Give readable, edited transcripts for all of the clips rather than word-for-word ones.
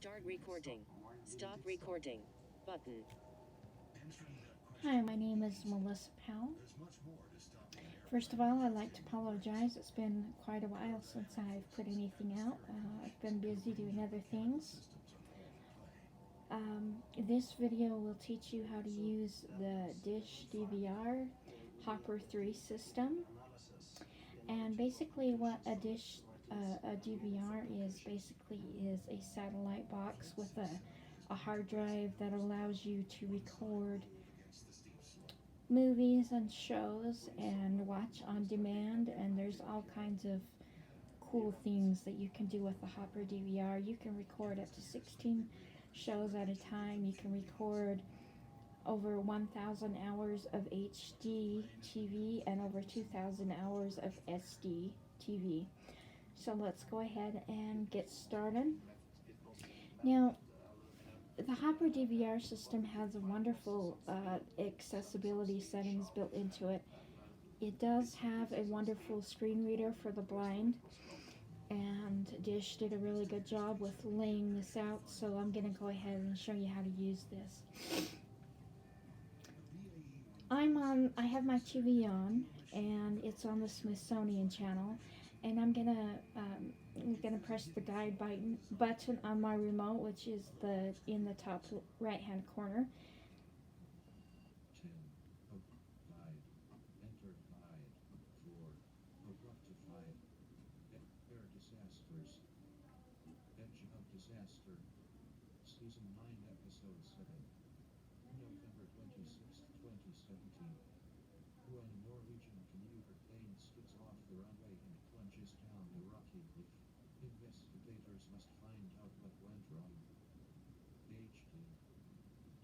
Start recording. Stop recording. Button. Hi, my name is Melissa Powell. First of all, I'd like to apologize. It's been quite a while since I've put anything out. I've been busy doing other things. This video will teach you how to use the Dish DVR Hopper 3 system. And basically what a DVR is a satellite box with a hard drive that allows you to record movies and shows and watch on demand, and there's all kinds of cool things that you can do with the Hopper DVR. You can record up to 16 shows at a time. You can record over 1,000 hours of HD TV and over 2,000 hours of SD TV. So let's go ahead and get started. Now, the Hopper DVR system has a wonderful accessibility settings built into it. It does have a wonderful screen reader for the blind, and Dish did a really good job with laying this out, so I'm going to go ahead and show you how to use this. I have my TV on, and it's on the Smithsonian channel, and I'm gonna press the guide button on my remote, which is in the top right hand corner. Season 9, Episode 7, November 26, 2017. When a Norwegian commuter plane skids off the runway and plunges down a rocky cliff, investigators must find out what went wrong. HD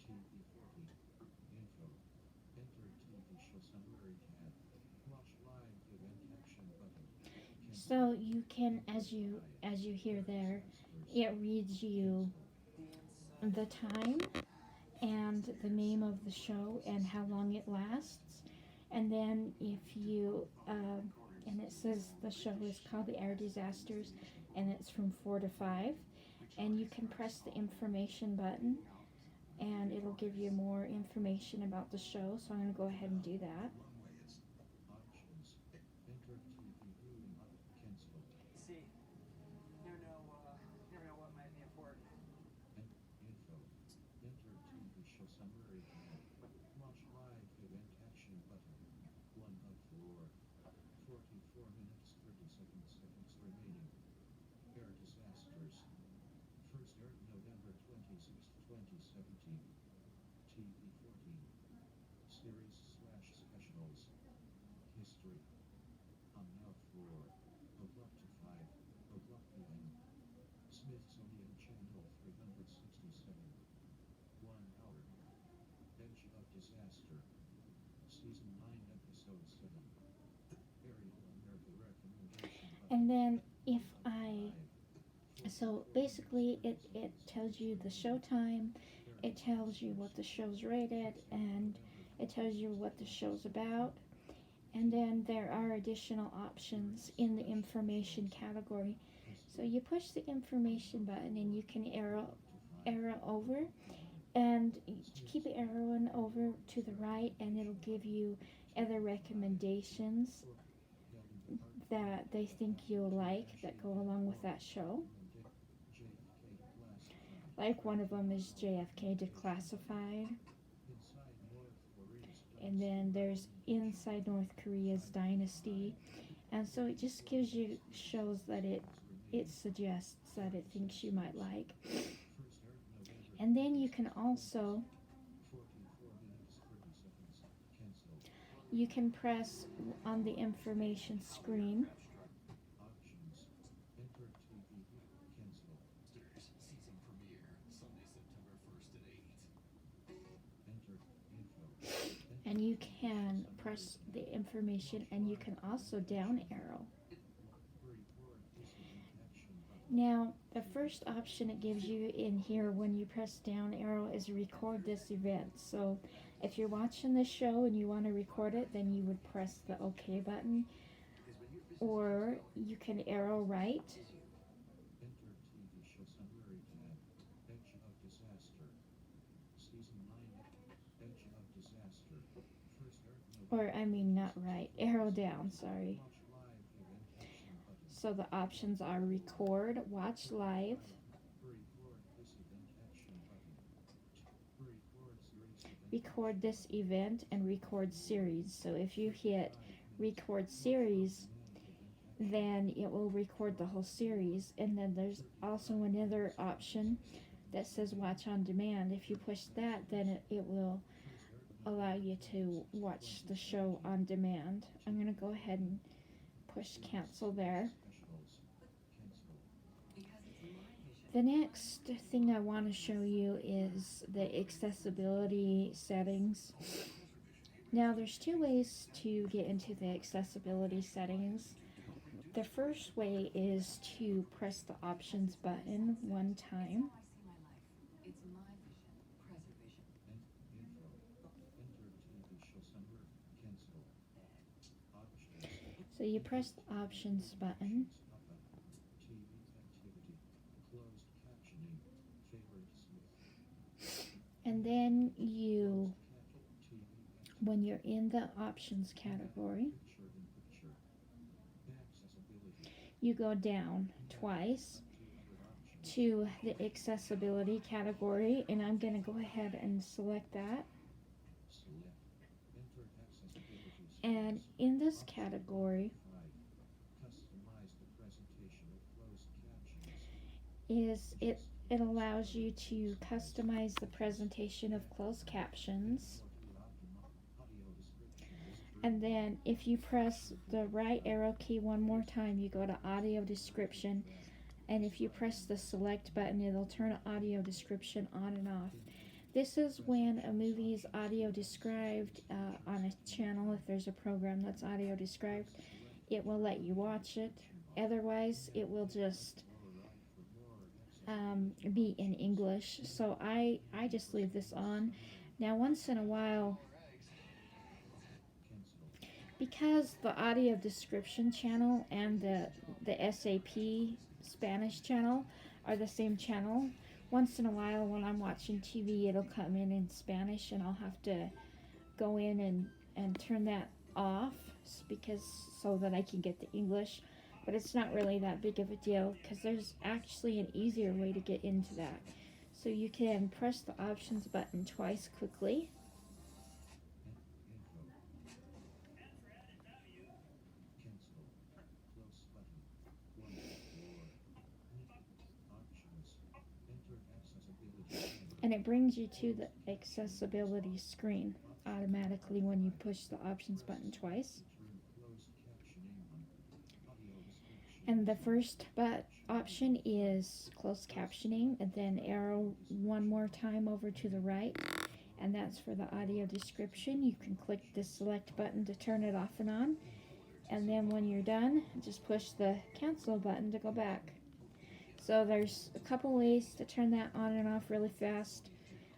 TV40 Info. Enter TV show summary tab. Watch live event action button. So you can, as you hear there, it reads you the time and the name of the show and how long it lasts, and then if you and it says the show is called The Air Disasters, and it's from 4 to 5, and you can press the information button and it'll give you more information about the show, so I'm going to go ahead and do that. Summary tab. Watch live event action button. 1 of 4. 44 minutes 37 seconds remaining. Air disasters. First aired November 26, 2017. TV 14. Series / specials. History. On now 4 o'clock to 5 o'clock p.m. Smithsonian Channel 367. 1 hour. Edge of Disaster. Season 9, Episode 7. Ariel America recommendation. And then so basically it tells you the show time, it tells you what the show's rated, and it tells you what the show's about. And then there are additional options in the information category. So you push the information button and you can arrow over, and keep arrowing over to the right, and it'll give you other recommendations that they think you'll like that go along with that show. Like one of them is JFK Declassified. And then there's Inside North Korea's Dynasty. And so it just gives you shows that it suggests that it thinks you might like. And then you can also press on the information screen. And you can press the information, and you can also down arrow. Now, the first option it gives you in here when you press down arrow is record this event. So if you're watching the show and you want to record it, then you would press the OK button. Or you can arrow right. faster. First start or I mean not right, arrow down, sorry. Watch live event action button. So the options are record, watch live, Record this event action button. Record series event record action this button. event, and record series. So if you hit 5 minutes. record Watch series, on demand event action. then it will record the whole series. And then there's also another option that says watch on demand. If you push that, then it will allow you to watch the show on demand. I'm going to go ahead and push cancel there. Specials. Cancel. The next thing I want to show you is the accessibility settings. Now there's two ways to get into the accessibility settings. The first way is to press the options button one time. So you press the options button, and then when you're in the options category, you go down twice to the accessibility category, and I'm going to go ahead and select that. And in this category it allows you to customize the presentation of closed captions. And then if you press the right arrow key one more time, you go to audio description, and if you press the select button, it'll turn audio description on and off. This is when a movie is audio described on a channel. If there's a program that's audio described, it will let you watch it. Otherwise, it will just be in English. So I just leave this on. Now, once in a while, because the audio description channel and the SAP Spanish channel are the same channel, once in a while when I'm watching TV, it'll come in Spanish, and I'll have to go in and turn that off so that I can get the English. But it's not really that big of a deal, because there's actually an easier way to get into that. So you can press the options button twice quickly. And it brings you to the accessibility screen automatically when you push the options button twice. And the first option is closed captioning, and then arrow one more time over to the right, and that's for the audio description. You can click the select button to turn it off and on, and then when you're done, just push the cancel button to go back. So there's a couple ways to turn that on and off really fast.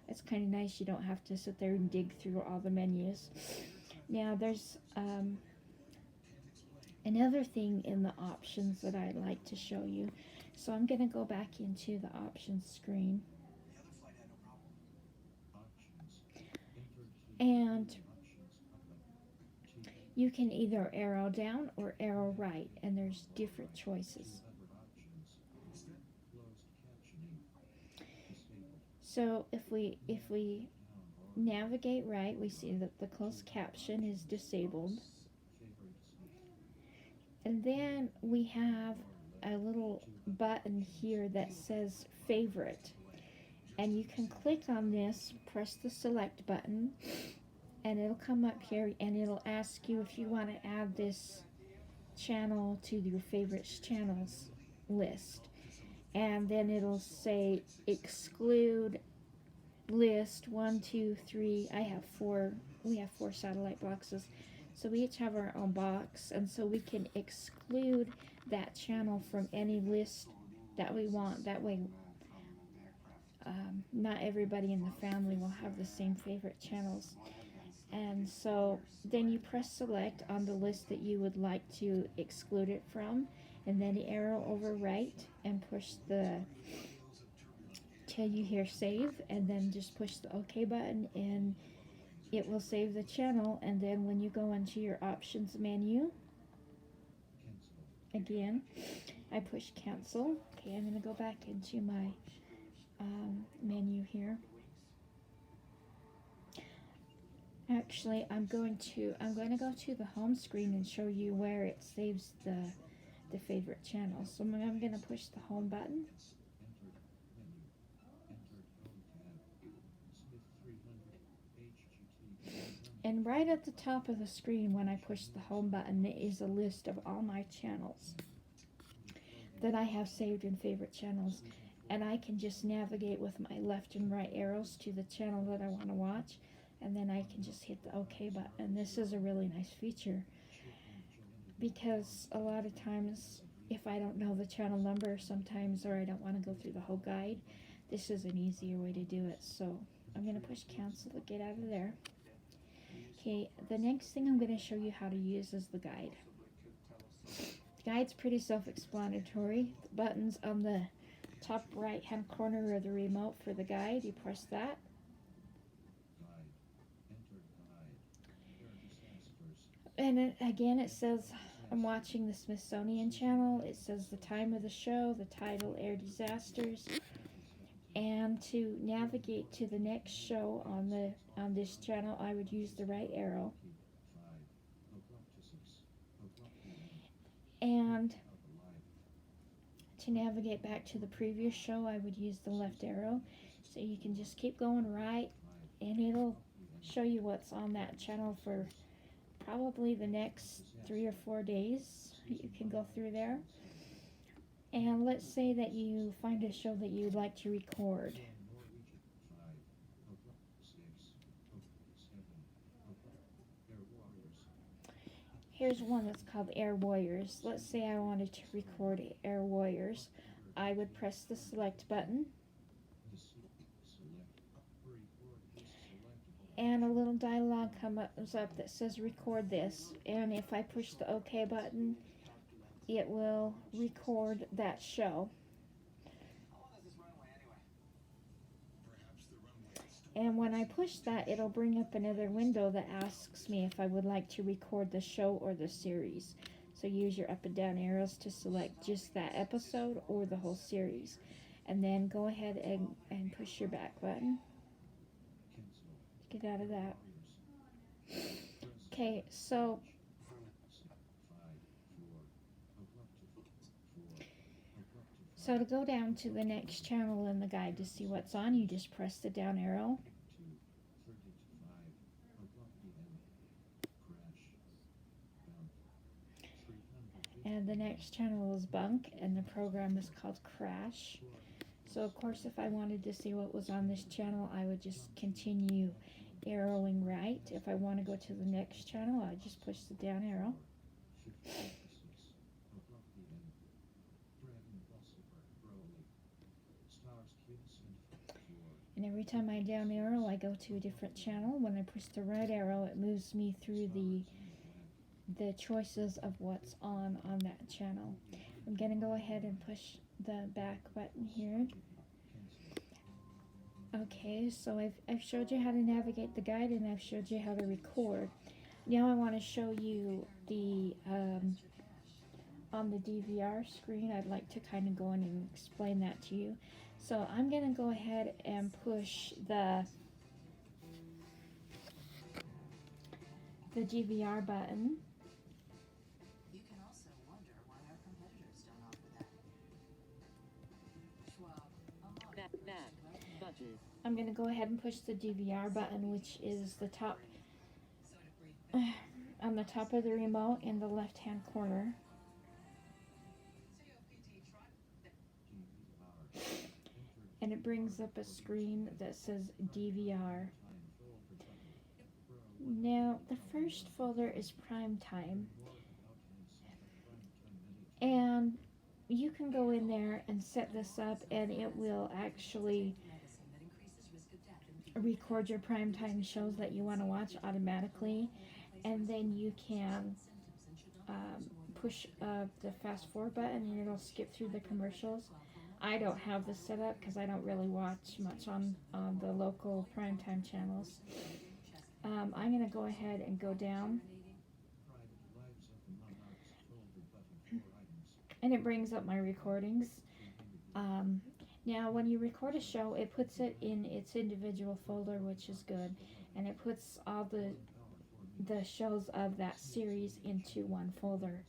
It's kind of nice. You don't have to sit there and dig through all the menus. Now there's another thing in the options that I'd like to show you. So I'm going to go back into the options screen. And you can either arrow down or arrow right, and there's different choices. So if we navigate right, we see that the closed caption is disabled. And then we have a little button here that says favorite. And you can click on this, press the select button, and it'll come up here and it'll ask you if you want to add this channel to your favorites channels list. And then it'll say exclude list 1, 2, 3. We have 4 satellite boxes. So we each have our own box, and so we can exclude that channel from any list that we want. That way, not everybody in the family will have the same favorite channels. And so then you press select on the list that you would like to exclude it from, and then arrow over right and push till you hear save, and then just push the OK button, and it will save the channel, and then when you go into your options menu, again, I push cancel. Okay, I'm going to go back into my menu here. Actually, I'm going to go to the home screen and show you where it saves the favorite channel. So I'm going to push the home button. And right at the top of the screen, when I push the home button, is a list of all my channels that I have saved in favorite channels. And I can just navigate with my left and right arrows to the channel that I want to watch. And then I can just hit the OK button. And this is a really nice feature, because a lot of times, if I don't know the channel number sometimes, or I don't want to go through the whole guide, this is an easier way to do it. So I'm going to push cancel to get out of there. Okay, the next thing I'm going to show you how to use is the guide. The guide's pretty self-explanatory. The button's on the top right hand corner of the remote for the guide. You press that. And again, it says I'm watching the Smithsonian Channel. It says the time of the show, the title, air disasters. And to navigate to the next show on this channel, I would use the right arrow. And to navigate back to the previous show, I would use the left arrow. So you can just keep going right, and it'll show you what's on that channel for probably the next 3 or 4 days. You can go through there. And let's say that you find a show that you'd like to record. Here's one that's called Air Warriors. Let's say I wanted to record Air Warriors. I would press the select button. And a little dialog comes up that says record this. And if I push the OK button, it will record that show. And when I push that, it'll bring up another window that asks me if I would like to record the show or the series. So use your up and down arrows to select just that episode or the whole series. And then go ahead and push your back button. Get out of that. Okay, so to go down to the next channel in the guide to see what's on, you just press the down arrow. And the next channel is Bunk, and the program is called Crash. So of course, if I wanted to see what was on this channel, I would just continue arrowing right. If I want to go to the next channel, I just push the down arrow. And every time I down arrow, I go to a different channel. When I push the right arrow, it moves me through the choices of what's on that channel. I'm going to go ahead and push the back button here. Okay, so I've showed you how to navigate the guide, and I've showed you how to record. Now I want to show you the on the DVR screen. I'd like to kind of go in and explain that to you. So I'm going to go ahead and push the DVR button. You can also wonder why our competitors don't offer that. Back button. I'm going to go ahead and push the DVR button, which is the top on the top of the remote in the left-hand corner. And it brings up a screen that says DVR. Now, the first folder is Primetime. And you can go in there and set this up, and it will actually record your primetime shows that you want to watch automatically. And then you can push the fast forward button, and it'll skip through the commercials. I don't have this set up because I don't really watch much on the local primetime channels. I'm going to go ahead and go down, Private Lives of the Monarchs folder button 4 items. and it brings up my recordings. Now when you record a show, it puts it in its individual folder, which is good, and it puts all the shows of that series into one folder,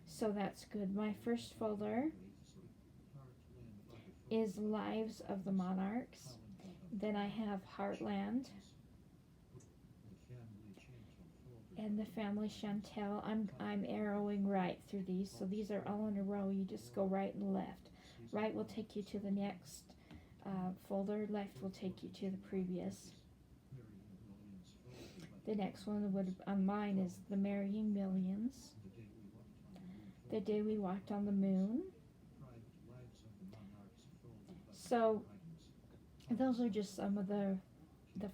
so that's good. My first folder is Lives of the Monarchs. Then I have Heartland and the Family Chantel. I'm arrowing right through these, so these are all in a row. You just go right and left. Right will take you to the next folder. Left will take you to the previous. The next one on mine is The Marrying Millions, The Day We Walked on the Moon. So those are just some of the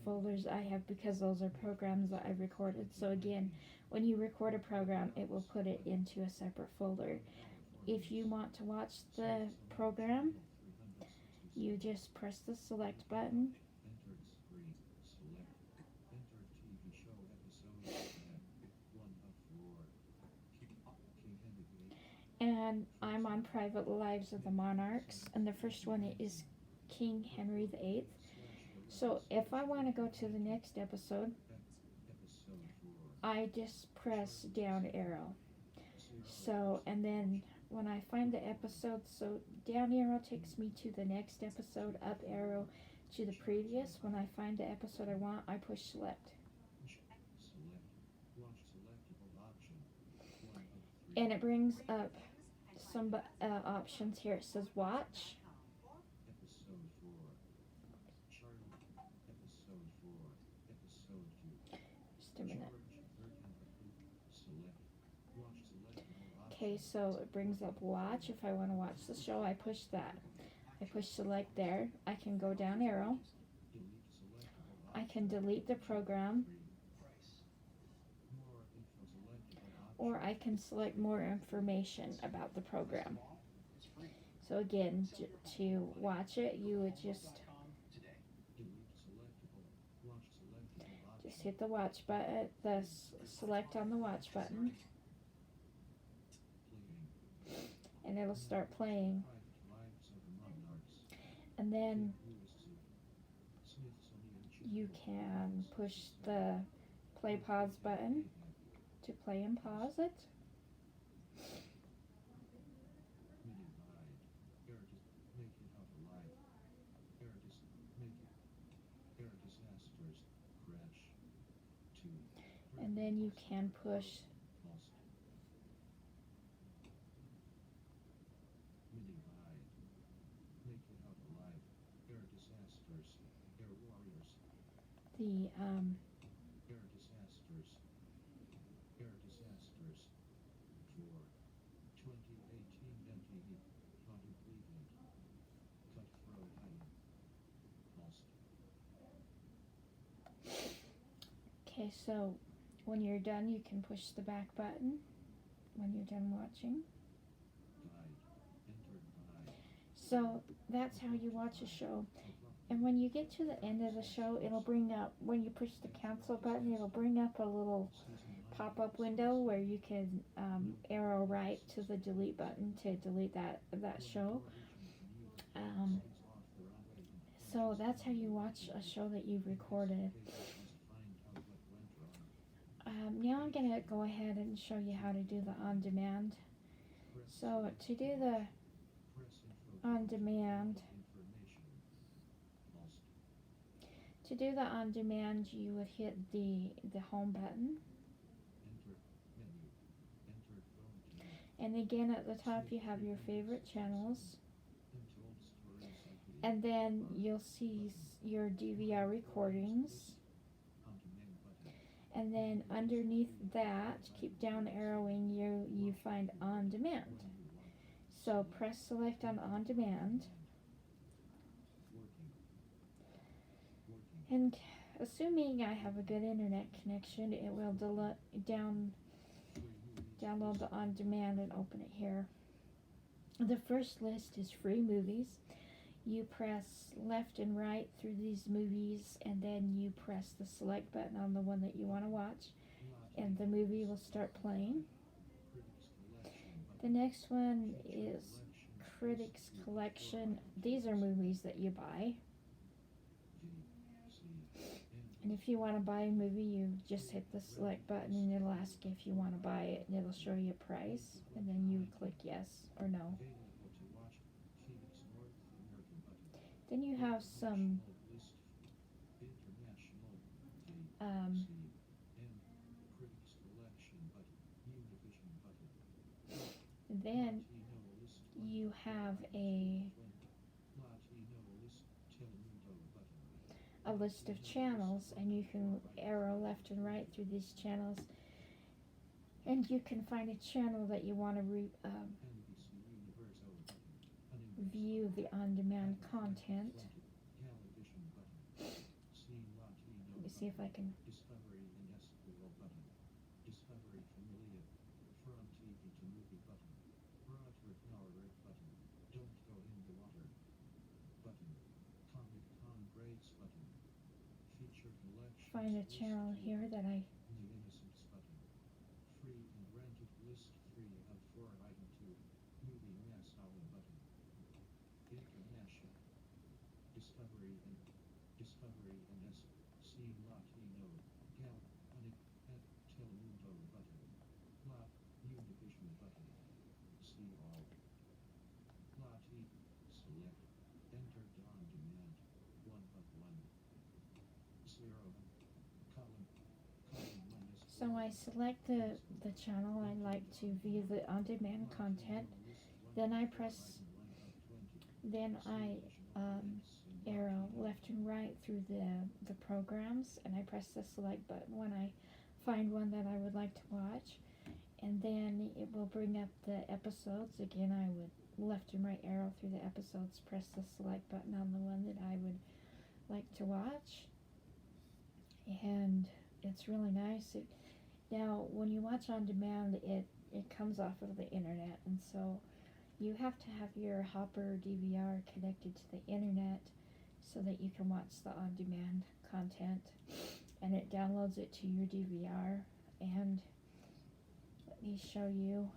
folders I have, because those are programs that I've recorded. So again, when you record a program, it will put it into a separate folder. If you want to watch the program, you just press the select button, and I'm on Private Lives of the Monarchs, and the first one is King Henry VIII. So if I want to go to the next episode, I just press down arrow. So, and then when I find the episode, so down arrow takes me to the next episode, up arrow to the previous. When I find the episode I want, I push select. And it brings up some options here. It says watch. Just a minute. Okay, so it brings up watch. If I want to watch the show, I push that. I push select there. I can go down arrow. I can delete the program, or I can select more information about the program. So again, to watch it, you would just hit the watch button, select on the watch button, and it'll start playing. And then you can push the play pause button to play and pause it. And then you can push the okay, so when you're done, you can push the back button when you're done watching. So that's how you watch a show. And when you get to the end of the show, it'll bring up, when you push the cancel button, it'll bring up a little pop-up window where you can arrow right to the delete button to delete that show. So that's how you watch a show that you've recorded. Now I'm going to go ahead and show you how to do the on-demand. So to do the on-demand, you would hit the home button. And again, at the top you have your favorite channels. And then you'll see your DVR recordings. And then underneath that, keep down arrowing, you find on demand. So press select on demand. And assuming I have a good internet connection, it will download the on demand and open it here. The first list is free movies. you press left and right through these movies, and then you press the select button on the one that you want to watch, and the movie will start playing. The next one is Critics Collection. These are movies that you buy. And if you want to buy a movie, you just hit the select button and it'll ask if you want to buy it, and it'll show you a price, and then you click yes or no. Then you have some then you have a list of channels, and you can arrow left and right through these channels, and you can find a channel that you want to view the on-demand content. Let me see if I can. Find a channel here that I. So I select the channel I like to view the on-demand content. Then I arrow left and right through the programs, and I press the select button when I find one that I would like to watch. And then it will bring up the episodes. Again, I would left and right arrow through the episodes, press the select button on the one that I would like to watch. And it's really nice. Now, when you watch on demand, it comes off of the internet, and so you have to have your Hopper DVR connected to the internet so that you can watch the on-demand content, and it downloads it to your DVR. And let me show you.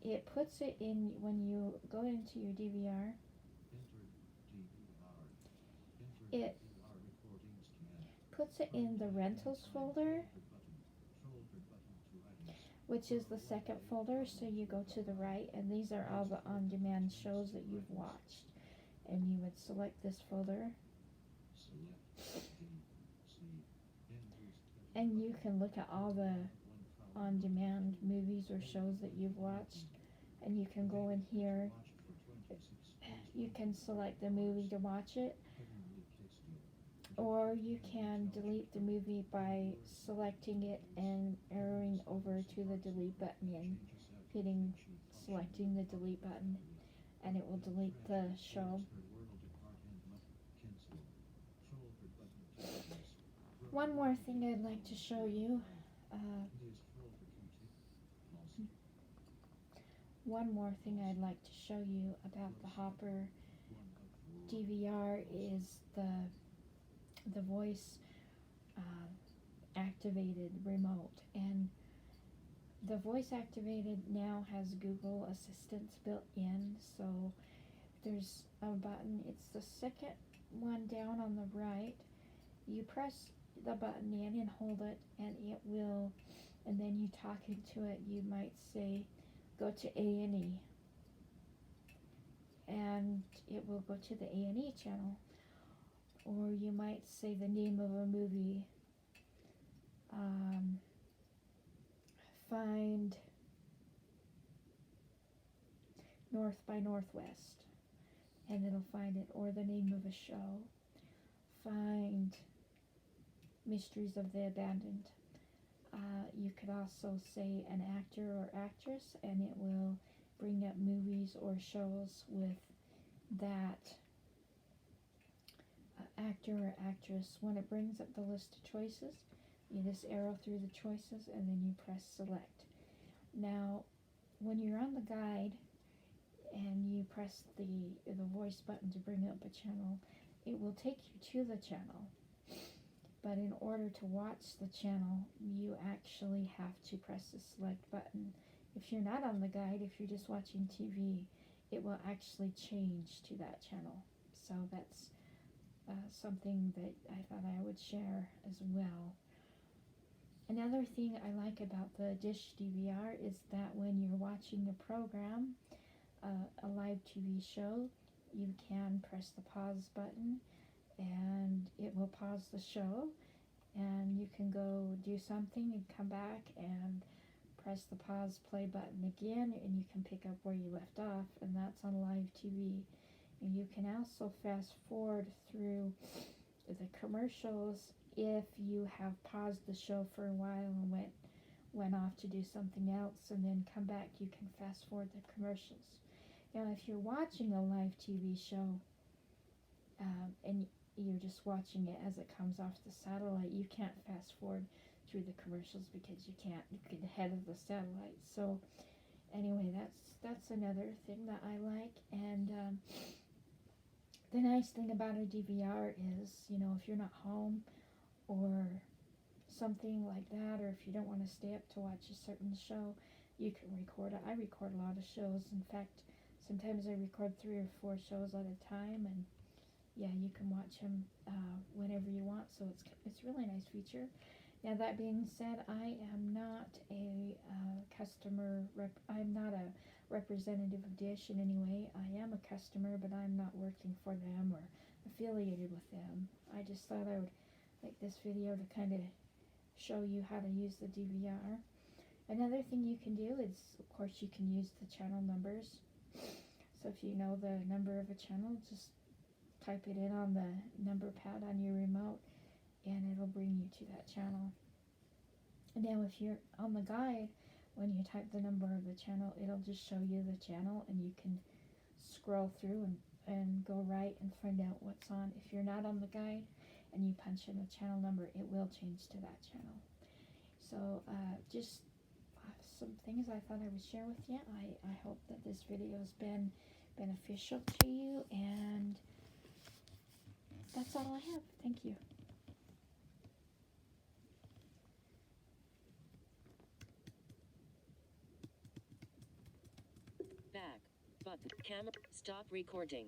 It puts it in when you go into your DVR. It puts it in the rentals folder, which is the second folder. So you go to the right, and these are all the on-demand shows that you've watched, and you would select this folder, and you can look at all the on-demand movies or shows that you've watched, and you can go in here. You can select the movie to watch it, or you can delete the movie by selecting it and arrowing over to the delete button and selecting the delete button, and it will delete the show. One more thing I'd like to show you. One more thing I'd like to show you about the Hopper DVR is the voice activated remote. And the voice activated now has Google Assistance built in, so there's a button. It's the second one down on the right. You press the button in and hold it, and it will, and then you talk into it. You might say, go to A&E, and it will go to the A&E channel. Or you might say the name of a movie. Find North by Northwest, and it'll find it. Or the name of a show. Find Mysteries of the Abandoned. You could also say an actor or actress, and it will bring up movies or shows with that actor or actress. When it brings up the list of choices, you just arrow through the choices, and then you press select. Now, when you're on the guide, and you press the voice button to bring up a channel, it will take you to the channel. But in order to watch the channel, you actually have to press the select button. If you're not on the guide, if you're just watching TV, it will actually change to that channel. So that's something that I thought I would share as well. Another thing I like about the Dish DVR is that when you're watching a program, a live TV show, you can press the pause button and it will pause the show, and you can go do something and come back and press the pause play button again, and you can pick up where you left off, and that's on live TV. And you can also fast forward through the commercials if you have paused the show for a while and went off to do something else and then come back. You can fast forward the commercials. Now if you're watching a live TV show and you're just watching it as it comes off the satellite, you can't fast forward through the commercials because you can't get ahead of the satellite. So anyway, that's another thing that I like. And the nice thing about a DVR is, if you're not home or something like that, or if you don't want to stay up to watch a certain show, you can record it. I record a lot of shows. In fact, sometimes I record 3 or 4 shows at a time, and yeah, you can watch them whenever you want. So it's really nice feature. Now that being said, I am not a I'm not a representative of Dish in any way. I am a customer, but I'm not working for them or affiliated with them. I just thought I would make this video to kind of show you how to use the DVR. Another thing you can do is, of course, you can use the channel numbers. So if you know the number of a channel, just type it in on the number pad on your remote, and it'll bring you to that channel. And now if you're on the guide, when you type the number of the channel, it'll just show you the channel, and you can scroll through and go right and find out what's on. If you're not on the guide and you punch in the channel number, it will change to that channel. So just some things I thought I would share with you. I hope that this video has been beneficial to you, and that's all I have. Thank you. Back button. Camera. Stop recording.